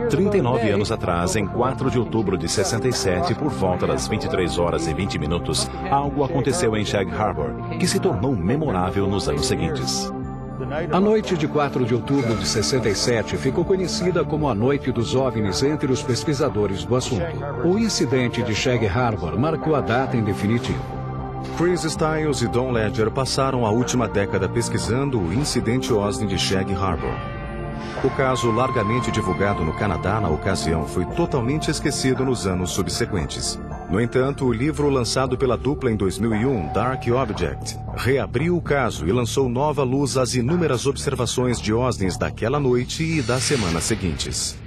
39 anos atrás, em 4 de outubro de 67, por volta das 23 horas e 20 minutos, algo aconteceu em Shag Harbor, que se tornou memorável nos anos seguintes. A noite de 4 de outubro de 67 ficou conhecida como a Noite dos OVNIs entre os pesquisadores do assunto. O incidente de Shag Harbor marcou a data em definitivo. Chris Styles e Don Ledger passaram a última década pesquisando o incidente OSNI de Shag Harbor. O caso, largamente divulgado no Canadá na ocasião, foi totalmente esquecido nos anos subsequentes. No entanto, o livro lançado pela dupla em 2001, Dark Object, reabriu o caso e lançou nova luz às inúmeras observações de OSNIs daquela noite e das semanas seguintes.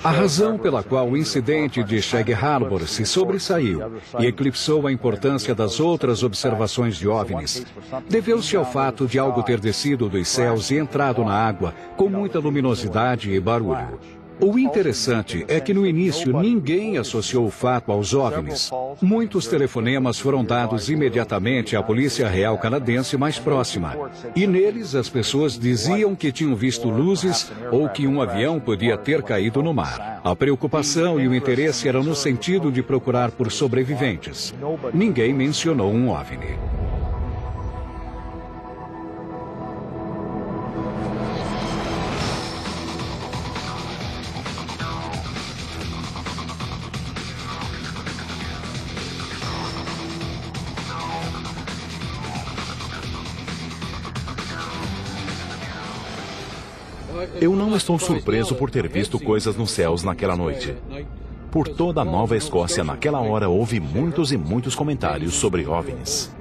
A razão pela qual o incidente de Shag Harbor se sobressaiu e eclipsou a importância das outras observações de OVNIs deveu-se ao fato de algo ter descido dos céus e entrado na água com muita luminosidade e barulho. O interessante é que no início ninguém associou o fato aos OVNIs. Muitos telefonemas foram dados imediatamente à Polícia Real Canadense mais próxima. E neles as pessoas diziam que tinham visto luzes ou que um avião podia ter caído no mar. A preocupação e o interesse eram no sentido de procurar por sobreviventes. Ninguém mencionou um OVNI. Eu não estou surpreso por ter visto coisas nos céus naquela noite. Por toda a Nova Escócia, naquela hora, houve muitos e muitos comentários sobre OVNIs.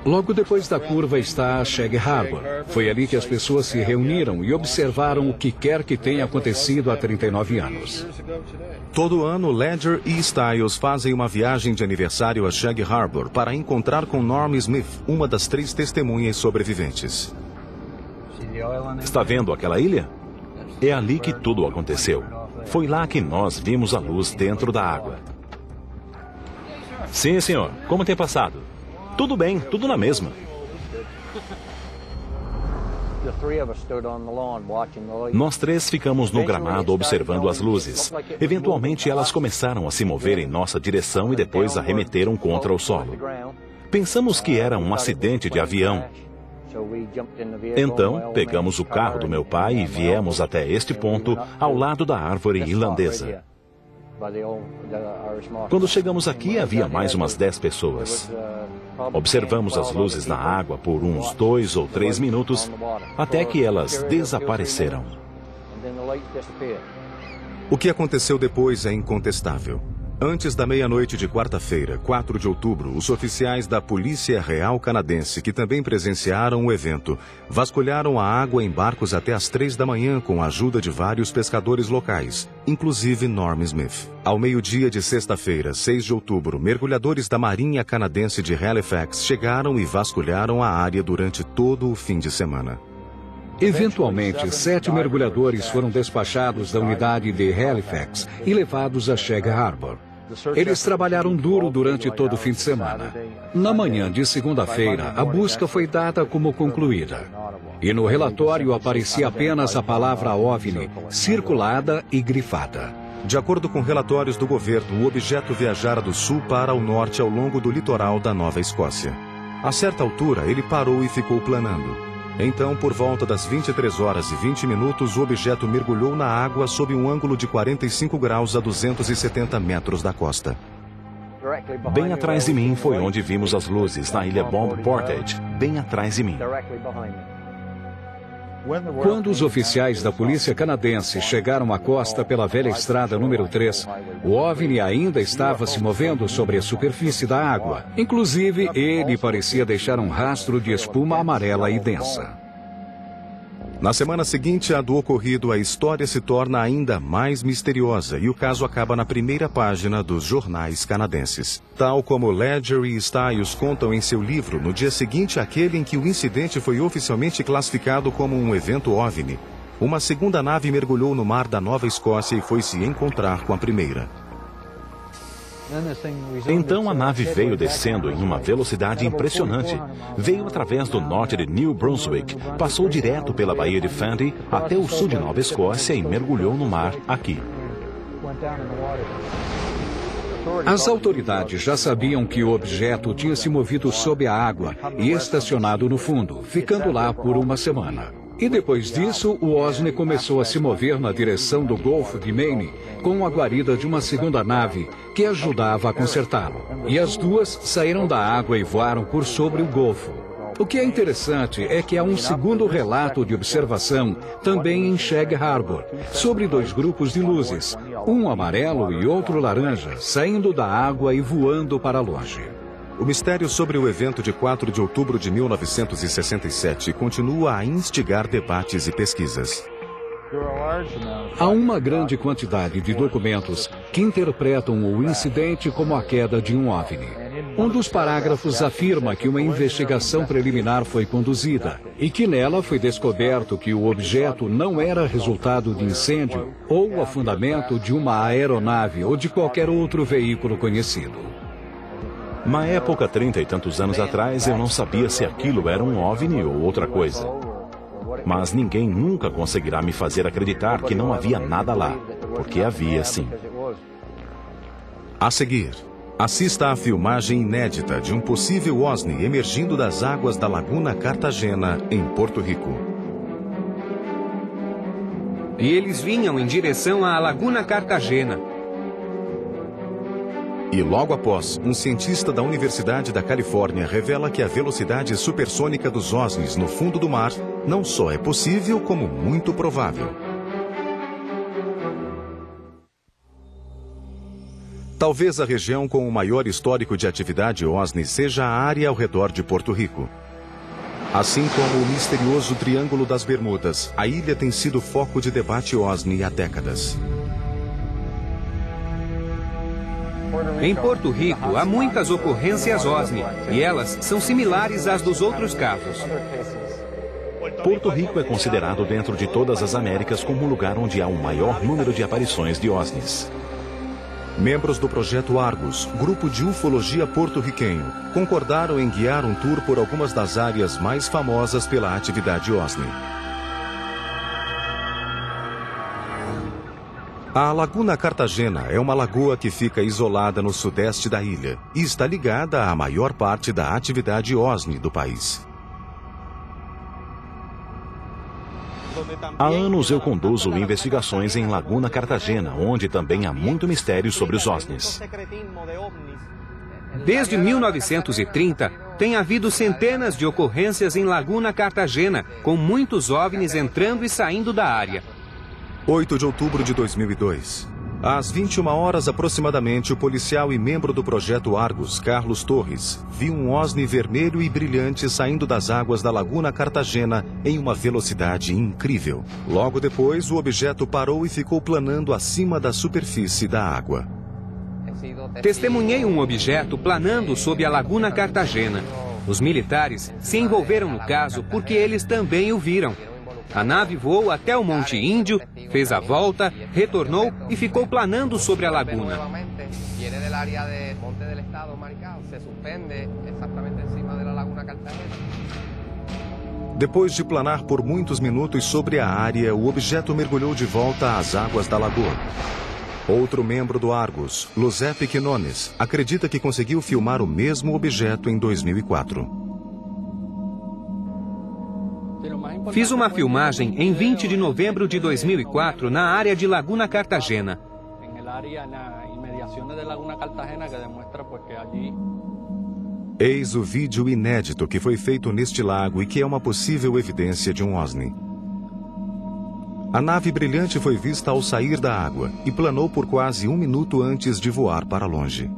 Logo depois da curva está Shag Harbor. Foi ali que as pessoas se reuniram e observaram o que quer que tenha acontecido há 39 anos. Todo ano, Ledger e Styles fazem uma viagem de aniversário a Shag Harbor para encontrar com Norm Smith, uma das 3 testemunhas sobreviventes. Está vendo aquela ilha? É ali que tudo aconteceu. Foi lá que nós vimos a luz dentro da água. Sim, senhor. Como tem passado? Tudo bem, tudo na mesma. Nós 3 ficamos no gramado observando as luzes. Eventualmente elas começaram a se mover em nossa direção e depois arremeteram contra o solo. Pensamos que era um acidente de avião. Então, pegamos o carro do meu pai e viemos até este ponto, ao lado da árvore irlandesa. Quando chegamos aqui, havia mais umas 10 pessoas. Observamos as luzes na água por uns 2 ou 3 minutos, até que elas desapareceram. O que aconteceu depois é incontestável. Antes da meia-noite de quarta-feira, 4 de outubro, os oficiais da Polícia Real Canadense, que também presenciaram o evento, vasculharam a água em barcos até às 3 da manhã com a ajuda de vários pescadores locais, inclusive Norm Smith. Ao meio-dia de sexta-feira, 6 de outubro, mergulhadores da Marinha Canadense de Halifax chegaram e vasculharam a área durante todo o fim de semana. Eventualmente, 7 mergulhadores foram despachados da unidade de Halifax e levados a Shag Harbor. Eles trabalharam duro durante todo o fim de semana. Na manhã de segunda-feira, a busca foi dada como concluída. E no relatório aparecia apenas a palavra OVNI, circulada e grifada. De acordo com relatórios do governo, o objeto viajara do sul para o norte ao longo do litoral da Nova Escócia. A certa altura, ele parou e ficou planando. Então, por volta das 23 horas e 20 minutos, o objeto mergulhou na água sob um ângulo de 45 graus a 270 metros da costa. Bem atrás de mim foi onde vimos as luzes, na ilha Bomb Portage, bem atrás de mim. Quando os oficiais da polícia canadense chegaram à costa pela velha estrada número 3, o OVNI ainda estava se movendo sobre a superfície da água. Inclusive, ele parecia deixar um rastro de espuma amarela e densa. Na semana seguinte à do ocorrido, a história se torna ainda mais misteriosa e o caso acaba na primeira página dos jornais canadenses. Tal como Ledger e Styles contam em seu livro, no dia seguinte àquele em que o incidente foi oficialmente classificado como um evento OVNI, uma segunda nave mergulhou no mar da Nova Escócia e foi se encontrar com a primeira. Então a nave veio descendo em uma velocidade impressionante. Veio através do norte de New Brunswick, passou direto pela Baía de Fundy até o sul de Nova Escócia e mergulhou no mar aqui. As autoridades já sabiam que o objeto tinha se movido sob a água e estacionado no fundo, ficando lá por uma semana. E depois disso, o OSNI começou a se mover na direção do Golfo de Maine, com a guarida de uma segunda nave que ajudava a consertá-lo. E as duas saíram da água e voaram por sobre o Golfo. O que é interessante é que há um segundo relato de observação também em Shag Harbor, sobre dois grupos de luzes, um amarelo e outro laranja, saindo da água e voando para longe. O mistério sobre o evento de 4 de outubro de 1967 continua a instigar debates e pesquisas. Há uma grande quantidade de documentos que interpretam o incidente como a queda de um OVNI. Um dos parágrafos afirma que uma investigação preliminar foi conduzida e que nela foi descoberto que o objeto não era resultado de incêndio ou afundamento de uma aeronave ou de qualquer outro veículo conhecido. Na época, 30 e tantos anos atrás, eu não sabia se aquilo era um OVNI ou outra coisa. Mas ninguém nunca conseguirá me fazer acreditar que não havia nada lá, porque havia sim. A seguir, assista à filmagem inédita de um possível OSNI emergindo das águas da Laguna Cartagena, em Porto Rico. E eles vinham em direção à Laguna Cartagena. E logo após, um cientista da Universidade da Califórnia revela que a velocidade supersônica dos OSNIs no fundo do mar não só é possível, como muito provável. Talvez a região com o maior histórico de atividade OSNI seja a área ao redor de Porto Rico. Assim como o misterioso Triângulo das Bermudas, a ilha tem sido foco de debate OSNI há décadas. Em Porto Rico, há muitas ocorrências OSNI, e elas são similares às dos outros casos. Porto Rico é considerado dentro de todas as Américas como o lugar onde há o maior número de aparições de OSNIs. Membros do Projeto Argus, grupo de ufologia porto-riquenho, concordaram em guiar um tour por algumas das áreas mais famosas pela atividade OSNI. A Laguna Cartagena é uma lagoa que fica isolada no sudeste da ilha e está ligada à maior parte da atividade OSNI do país. Há anos eu conduzo investigações em Laguna Cartagena, onde também há muito mistério sobre os OSNIs. Desde 1930, tem havido centenas de ocorrências em Laguna Cartagena, com muitos OVNIs entrando e saindo da área. 8 de outubro de 2002. Às 21 horas aproximadamente, o policial e membro do Projeto Argus, Carlos Torres, viu um OSNI vermelho e brilhante saindo das águas da Laguna Cartagena em uma velocidade incrível. Logo depois, o objeto parou e ficou planando acima da superfície da água. Testemunhei um objeto planando sob a Laguna Cartagena. Os militares se envolveram no caso porque eles também o viram. A nave voou até o Monte Índio, fez a volta, retornou e ficou planando sobre a laguna. Depois de planar por muitos minutos sobre a área, o objeto mergulhou de volta às águas da lagoa. Outro membro do Argus, Giuseppe Quinones, acredita que conseguiu filmar o mesmo objeto em 2004. Fiz uma filmagem em 20 de novembro de 2004 na área de Laguna Cartagena. Eis o vídeo inédito que foi feito neste lago e que é uma possível evidência de um OSNI. A nave brilhante foi vista ao sair da água e planou por quase 1 minuto antes de voar para longe.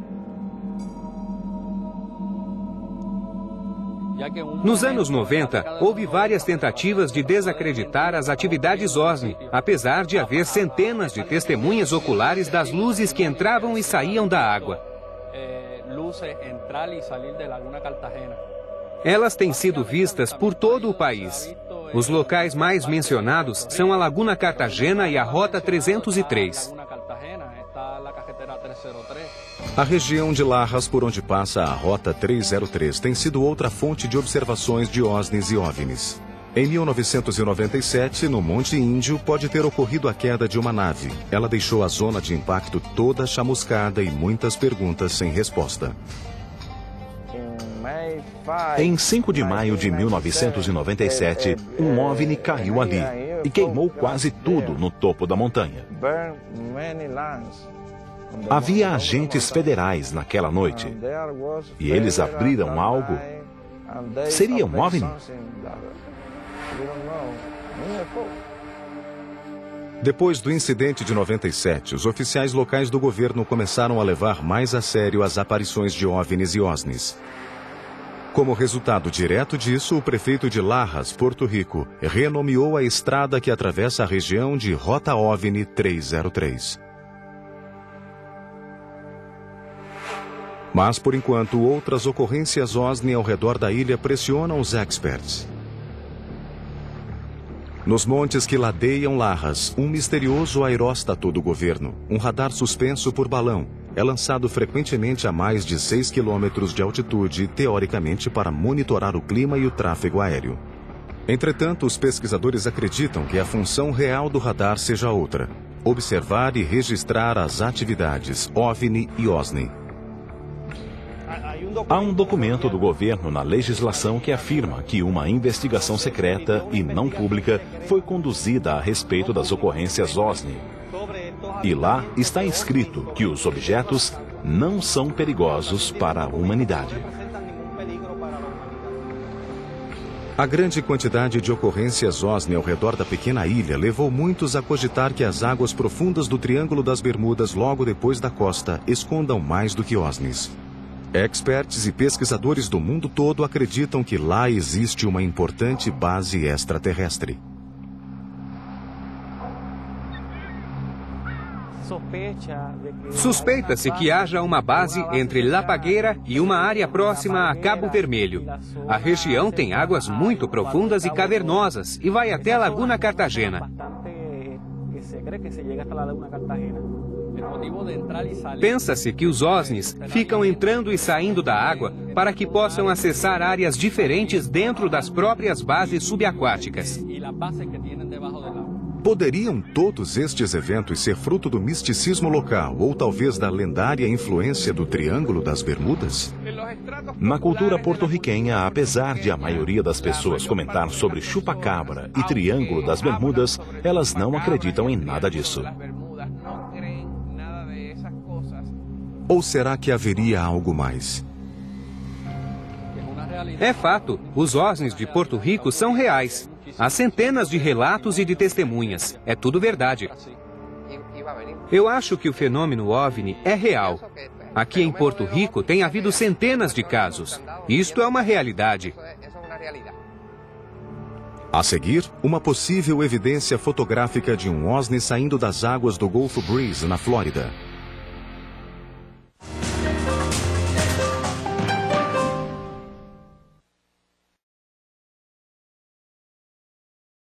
Nos anos 90, houve várias tentativas de desacreditar as atividades OSNI, apesar de haver centenas de testemunhas oculares das luzes que entravam e saíam da água. Elas têm sido vistas por todo o país. Os locais mais mencionados são a Laguna Cartagena e a Rota 303. A região de Lajas, por onde passa a Rota 303, tem sido outra fonte de observações de OSNIs e OVNIs. Em 1997, no Monte Índio, pode ter ocorrido a queda de uma nave. Ela deixou a zona de impacto toda chamuscada e muitas perguntas sem resposta. Em 5 de maio de 1997, um OVNI caiu ali e queimou quase tudo no topo da montanha. Havia agentes federais naquela noite e eles abriram algo. Seria um OVNI? Depois do incidente de 97, os oficiais locais do governo começaram a levar mais a sério as aparições de OVNIs e OSNIs. Como resultado direto disso, o prefeito de Lajas, Porto Rico, renomeou a estrada que atravessa a região de Rota OVNI 303. Mas, por enquanto, outras ocorrências OSNI ao redor da ilha pressionam os experts. Nos montes que ladeiam Lajas, um misterioso aeróstato do governo, um radar suspenso por balão, é lançado frequentemente a mais de 6 quilômetros de altitude, teoricamente para monitorar o clima e o tráfego aéreo. Entretanto, os pesquisadores acreditam que a função real do radar seja outra: observar e registrar as atividades OVNI e OSNI. Há um documento do governo na legislação que afirma que uma investigação secreta e não pública foi conduzida a respeito das ocorrências OSNI. E lá está escrito que os objetos não são perigosos para a humanidade. A grande quantidade de ocorrências OSNI ao redor da pequena ilha levou muitos a cogitar que as águas profundas do Triângulo das Bermudas, logo depois da costa, escondam mais do que OSNIs. Experts e pesquisadores do mundo todo acreditam que lá existe uma importante base extraterrestre. Suspeita-se que haja uma base entre La Pagueira e uma área próxima a Cabo Vermelho. A região tem águas muito profundas e cavernosas e vai até a Laguna Cartagena. Pensa-se que os OSNIs ficam entrando e saindo da água para que possam acessar áreas diferentes dentro das próprias bases subaquáticas. Poderiam todos estes eventos ser fruto do misticismo local ou talvez da lendária influência do Triângulo das Bermudas? Na cultura porto-riquenha, apesar de a maioria das pessoas comentar sobre chupacabra e Triângulo das Bermudas, elas não acreditam em nada disso. Ou será que haveria algo mais? É fato, os OSNIs de Porto Rico são reais. Há centenas de relatos e de testemunhas. É tudo verdade. Eu acho que o fenômeno OVNI é real. Aqui em Porto Rico tem havido centenas de casos. Isto é uma realidade. A seguir, uma possível evidência fotográfica de um OSNI saindo das águas do Golfo Breeze, na Flórida.